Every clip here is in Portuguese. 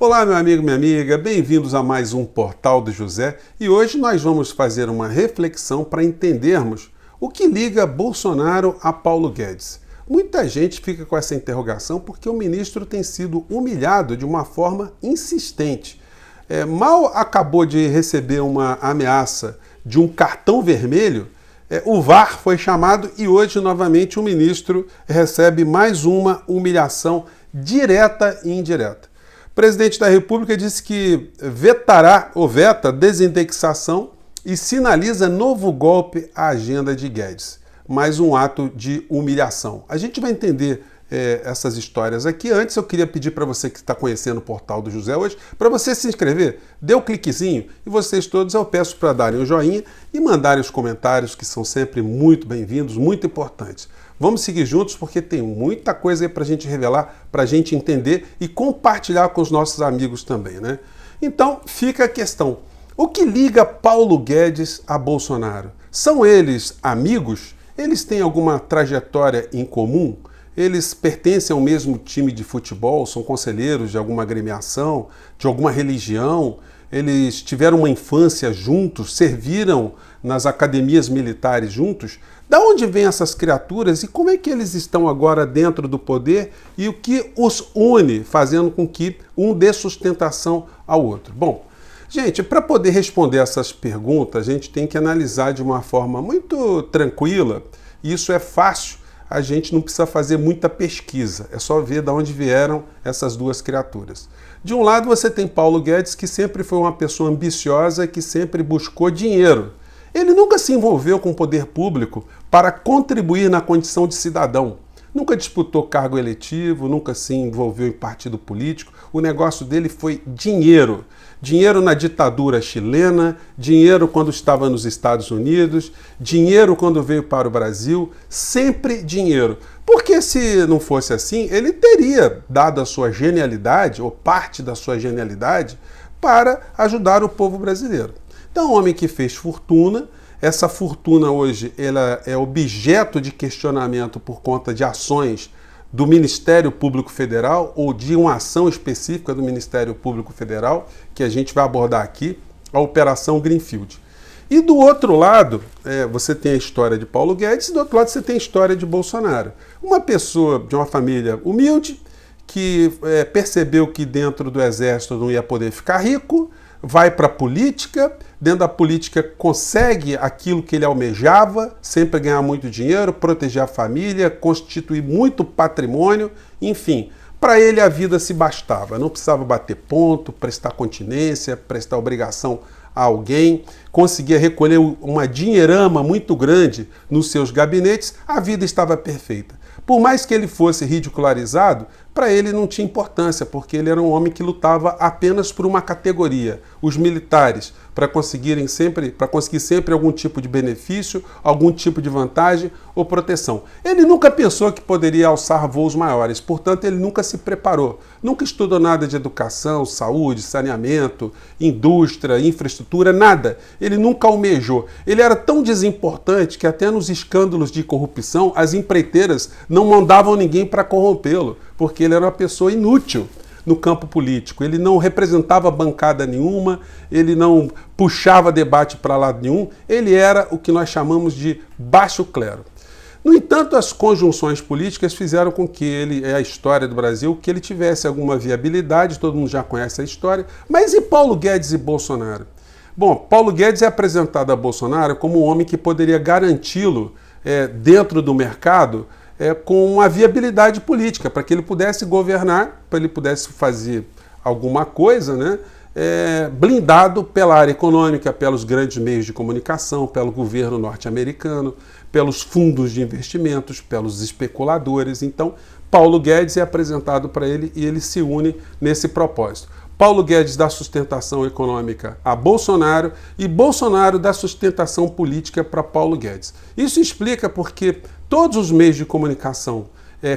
Olá, meu amigo, minha amiga, bem-vindos a mais um Portal do José e hoje nós vamos fazer uma reflexão para entendermos o que liga Bolsonaro a Paulo Guedes. Muita gente fica com essa interrogação porque o ministro tem sido humilhado de uma forma insistente. Mal acabou de receber uma ameaça de um cartão vermelho, o VAR foi chamado e hoje novamente o ministro recebe mais uma humilhação direta e indireta. O presidente da República disse que vetará ou veta desindexação e sinaliza novo golpe à agenda de Guedes. Mais um ato de humilhação. A gente vai entender essas histórias aqui. Antes eu queria pedir para você que está conhecendo o Portal do José hoje, para você se inscrever, dê o cliquezinho e vocês todos eu peço para darem o joinha e mandarem os comentários que são sempre muito bem-vindos, muito importantes. Vamos seguir juntos porque tem muita coisa aí para a gente revelar, para a gente entender e compartilhar com os nossos amigos também, né? Então fica a questão, o que liga Paulo Guedes a Bolsonaro? São eles amigos? Eles têm alguma trajetória em comum? Eles pertencem ao mesmo time de futebol? São conselheiros de alguma agremiação, de alguma religião? Eles tiveram uma infância juntos? Serviram nas academias militares juntos? Da onde vêm essas criaturas e como é que eles estão agora dentro do poder e o que os une, fazendo com que um dê sustentação ao outro? Bom, gente, para poder responder essas perguntas, a gente tem que analisar de uma forma muito tranquila, e isso é fácil, a gente não precisa fazer muita pesquisa, é só ver de onde vieram essas duas criaturas. De um lado você tem Paulo Guedes, que sempre foi uma pessoa ambiciosa, que sempre buscou dinheiro. Ele nunca se envolveu com o poder público para contribuir na condição de cidadão. Nunca disputou cargo eletivo, nunca se envolveu em partido político. O negócio dele foi dinheiro. Dinheiro na ditadura chilena, dinheiro quando estava nos Estados Unidos, dinheiro quando veio para o Brasil, sempre dinheiro. Porque se não fosse assim, ele teria dado a sua genialidade, ou parte da sua genialidade, para ajudar o povo brasileiro. Então, um homem que fez fortuna, essa fortuna hoje ela é objeto de questionamento por conta de ações do Ministério Público Federal ou de uma ação específica do Ministério Público Federal, que a gente vai abordar aqui, a Operação Greenfield. E do outro lado, você tem a história de Paulo Guedes e do outro lado você tem a história de Bolsonaro. Uma pessoa de uma família humilde que percebeu que dentro do exército não ia poder ficar rico, vai para a política, dentro da política consegue aquilo que ele almejava, sempre ganhar muito dinheiro, proteger a família, constituir muito patrimônio, enfim, para ele a vida se bastava, não precisava bater ponto, prestar continência, prestar obrigação a alguém, conseguia recolher uma dinheirama muito grande nos seus gabinetes, a vida estava perfeita. Por mais que ele fosse ridicularizado, para ele não tinha importância, porque ele era um homem que lutava apenas por uma categoria, os militares, para conseguir sempre algum tipo de benefício, algum tipo de vantagem ou proteção. Ele nunca pensou que poderia alçar voos maiores, portanto ele nunca se preparou, nunca estudou nada de educação, saúde, saneamento, indústria, infraestrutura, nada. Ele nunca almejou. Ele era tão desimportante que até nos escândalos de corrupção as empreiteiras não mandavam ninguém para corrompê-lo, porque ele era uma pessoa inútil no campo político. Ele não representava bancada nenhuma, ele não puxava debate para lado nenhum, ele era o que nós chamamos de baixo clero. No entanto, as conjunções políticas fizeram com que ele, a história do Brasil, que ele tivesse alguma viabilidade, todo mundo já conhece a história, mas e Paulo Guedes e Bolsonaro? Bom, Paulo Guedes é apresentado a Bolsonaro como um homem que poderia garanti-lo dentro do mercado com uma viabilidade política, para que ele pudesse governar, para ele pudesse fazer alguma coisa, né, blindado pela área econômica, pelos grandes meios de comunicação, pelo governo norte-americano, pelos fundos de investimentos, pelos especuladores. Então, Paulo Guedes é apresentado para ele e ele se une nesse propósito. Paulo Guedes dá sustentação econômica a Bolsonaro e Bolsonaro dá sustentação política para Paulo Guedes. Isso explica porque todos os meios de comunicação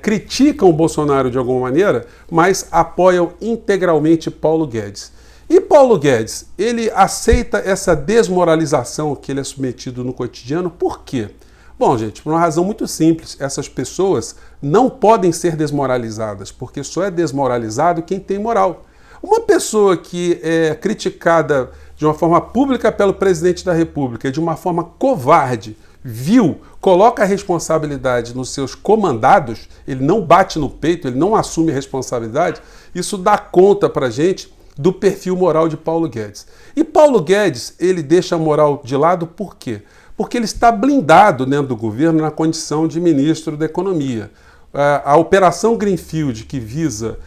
criticam o Bolsonaro de alguma maneira, mas apoiam integralmente Paulo Guedes. E Paulo Guedes, ele aceita essa desmoralização que ele é submetido no cotidiano, por quê? Bom, gente, por uma razão muito simples, essas pessoas não podem ser desmoralizadas, porque só é desmoralizado quem tem moral. Uma pessoa que é criticada de uma forma pública pelo presidente da República, de uma forma covarde, vil, coloca a responsabilidade nos seus comandados, ele não bate no peito, ele não assume responsabilidade, isso dá conta pra gente do perfil moral de Paulo Guedes. E Paulo Guedes, ele deixa a moral de lado por quê? Porque ele está blindado dentro do governo na condição de ministro da Economia. A Operação Greenfield, que visa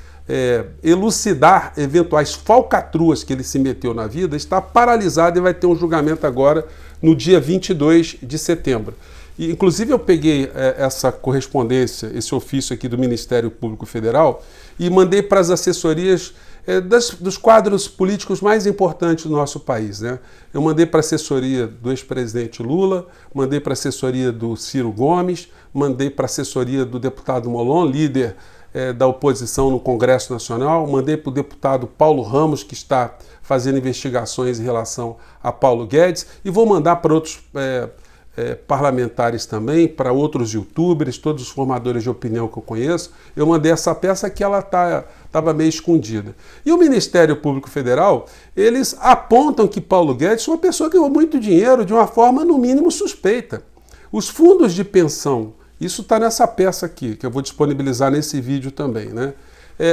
elucidar eventuais falcatruas que ele se meteu na vida, está paralisada e vai ter um julgamento agora no dia 22 de setembro. E, inclusive eu peguei essa correspondência, esse ofício aqui do Ministério Público Federal e mandei para as assessorias dos quadros políticos mais importantes do nosso país, né? Eu mandei para a assessoria do ex-presidente Lula, mandei para a assessoria do Ciro Gomes, mandei para a assessoria do deputado Molon, líder da oposição no Congresso Nacional, mandei para o deputado Paulo Ramos, que está fazendo investigações em relação a Paulo Guedes, e vou mandar para outros parlamentares também, para outros youtubers, todos os formadores de opinião que eu conheço. Eu mandei essa peça que ela estava meio escondida. E o Ministério Público Federal, eles apontam que Paulo Guedes é uma pessoa que ganhou muito dinheiro de uma forma, no mínimo, suspeita. Os fundos de pensão, isso está nessa peça aqui, que eu vou disponibilizar nesse vídeo também, né?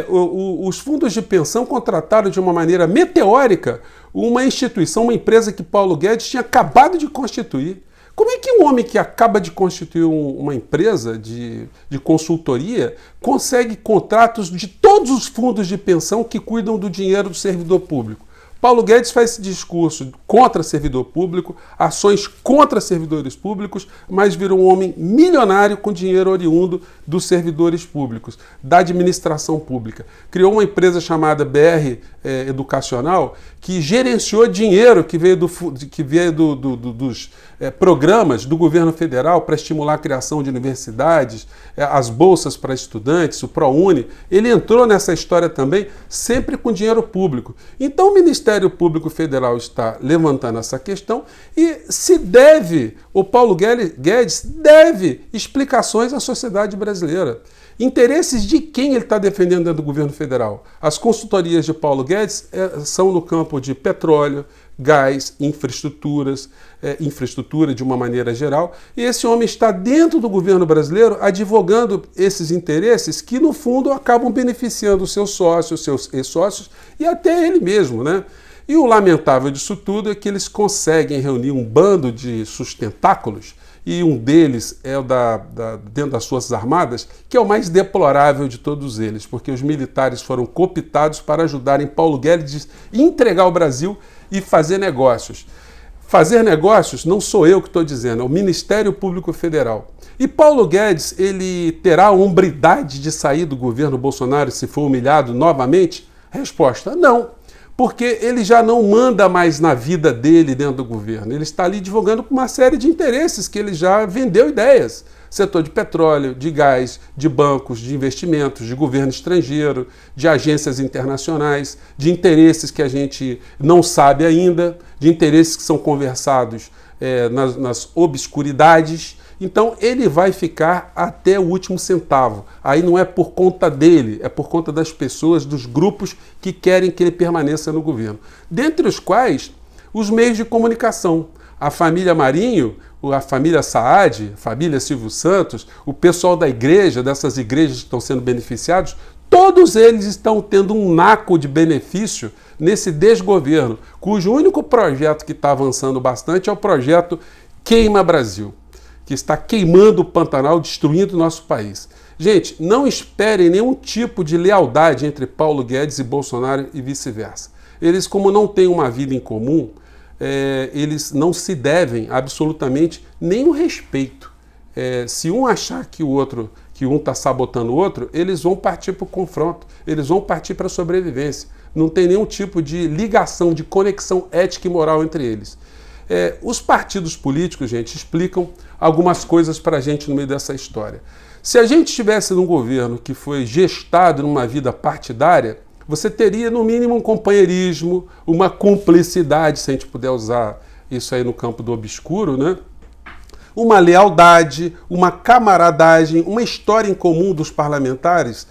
Os fundos de pensão contrataram de uma maneira meteórica uma instituição, uma empresa que Paulo Guedes tinha acabado de constituir. Como é que um homem que acaba de constituir uma empresa de consultoria consegue contratos de todos os fundos de pensão que cuidam do dinheiro do servidor público? Paulo Guedes faz esse discurso contra servidor público, ações contra servidores públicos, mas virou um homem milionário com dinheiro oriundo dos servidores públicos, da administração pública. Criou uma empresa chamada BR Educacional, que gerenciou dinheiro que veio dos programas do governo federal para estimular a criação de universidades, as bolsas para estudantes, o ProUni. Ele entrou nessa história também, sempre com dinheiro público. Então o Ministério Público Federal está levantando essa questão e o Paulo Guedes deve explicações à sociedade brasileira. Interesses de quem ele está defendendo dentro do governo federal? As consultorias de Paulo Guedes são no campo de petróleo, gás, infraestrutura de uma maneira geral, e esse homem está dentro do governo brasileiro advogando esses interesses que, no fundo, acabam beneficiando os seus sócios, seus ex-sócios e até ele mesmo, né? E o lamentável disso tudo é que eles conseguem reunir um bando de sustentáculos, e um deles é dentro das Forças Armadas, que é o mais deplorável de todos eles, porque os militares foram cooptados para ajudarem Paulo Guedes a entregar o Brasil e fazer negócios. Fazer negócios não sou eu que estou dizendo, é o Ministério Público Federal. E Paulo Guedes, ele terá a hombridade de sair do governo Bolsonaro se for humilhado novamente? Resposta, não. Porque ele já não manda mais na vida dele dentro do governo. Ele está ali advogando por uma série de interesses que ele já vendeu ideias. Setor de petróleo, de gás, de bancos, de investimentos, de governo estrangeiro, de agências internacionais, de interesses que a gente não sabe ainda, de interesses que são conversados nas obscuridades. Então ele vai ficar até o último centavo. Aí não é por conta dele, é por conta das pessoas, dos grupos que querem que ele permaneça no governo. Dentre os quais, os meios de comunicação. A família Marinho, a família Saad, a família Silvio Santos, o pessoal da igreja, dessas igrejas que estão sendo beneficiados, todos eles estão tendo um naco de benefício nesse desgoverno, cujo único projeto que está avançando bastante é o projeto Queima Brasil, que está queimando o Pantanal, destruindo o nosso país. Gente, não esperem nenhum tipo de lealdade entre Paulo Guedes e Bolsonaro e vice-versa. Eles, como não têm uma vida em comum, eles não se devem absolutamente nenhum respeito. Se um achar que um está sabotando o outro, eles vão partir para o confronto, eles vão partir para a sobrevivência. Não tem nenhum tipo de ligação, de conexão ética e moral entre eles. Os partidos políticos, gente, explicam algumas coisas para a gente no meio dessa história. Se a gente estivesse num governo que foi gestado numa vida partidária, você teria, no mínimo, um companheirismo, uma cumplicidade, se a gente puder usar isso aí no campo do obscuro, né? Uma lealdade, uma camaradagem, uma história em comum dos parlamentares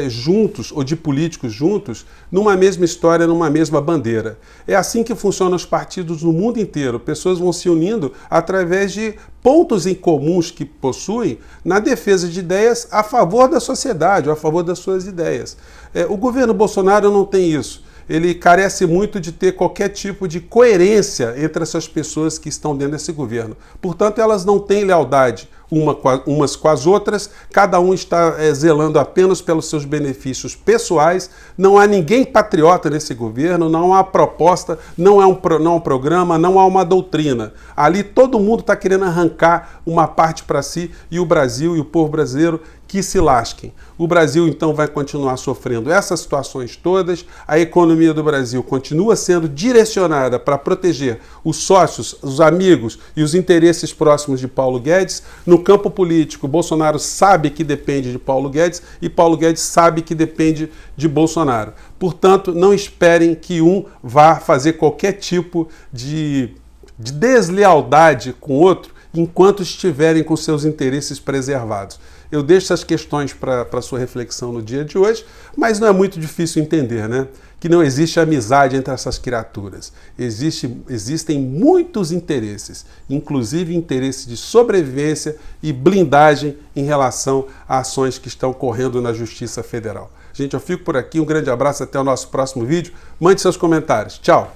juntos, ou de políticos juntos, numa mesma história, numa mesma bandeira. É assim que funcionam os partidos no mundo inteiro. Pessoas vão se unindo através de pontos em comuns que possuem na defesa de ideias a favor da sociedade, ou a favor das suas ideias. O governo Bolsonaro não tem isso. Ele carece muito de ter qualquer tipo de coerência entre essas pessoas que estão dentro desse governo. Portanto, elas não têm lealdade umas com as outras, cada um está zelando apenas pelos seus benefícios pessoais, não há ninguém patriota nesse governo, não há proposta, não há um programa, não há uma doutrina. Ali todo mundo está querendo arrancar uma parte para si e o Brasil e o povo brasileiro que se lasquem. O Brasil, então, vai continuar sofrendo essas situações todas, a economia do Brasil continua sendo direcionada para proteger os sócios, os amigos e os interesses próximos de Paulo Guedes. No campo político, Bolsonaro sabe que depende de Paulo Guedes e Paulo Guedes sabe que depende de Bolsonaro. Portanto, não esperem que um vá fazer qualquer tipo de deslealdade com o outro enquanto estiverem com seus interesses preservados. Eu deixo essas questões para sua reflexão no dia de hoje, mas não é muito difícil entender, né? Que não existe amizade entre essas criaturas. Existem muitos interesses, inclusive interesses de sobrevivência e blindagem em relação a ações que estão correndo na Justiça Federal. Gente, eu fico por aqui, um grande abraço, até o nosso próximo vídeo. Mande seus comentários. Tchau!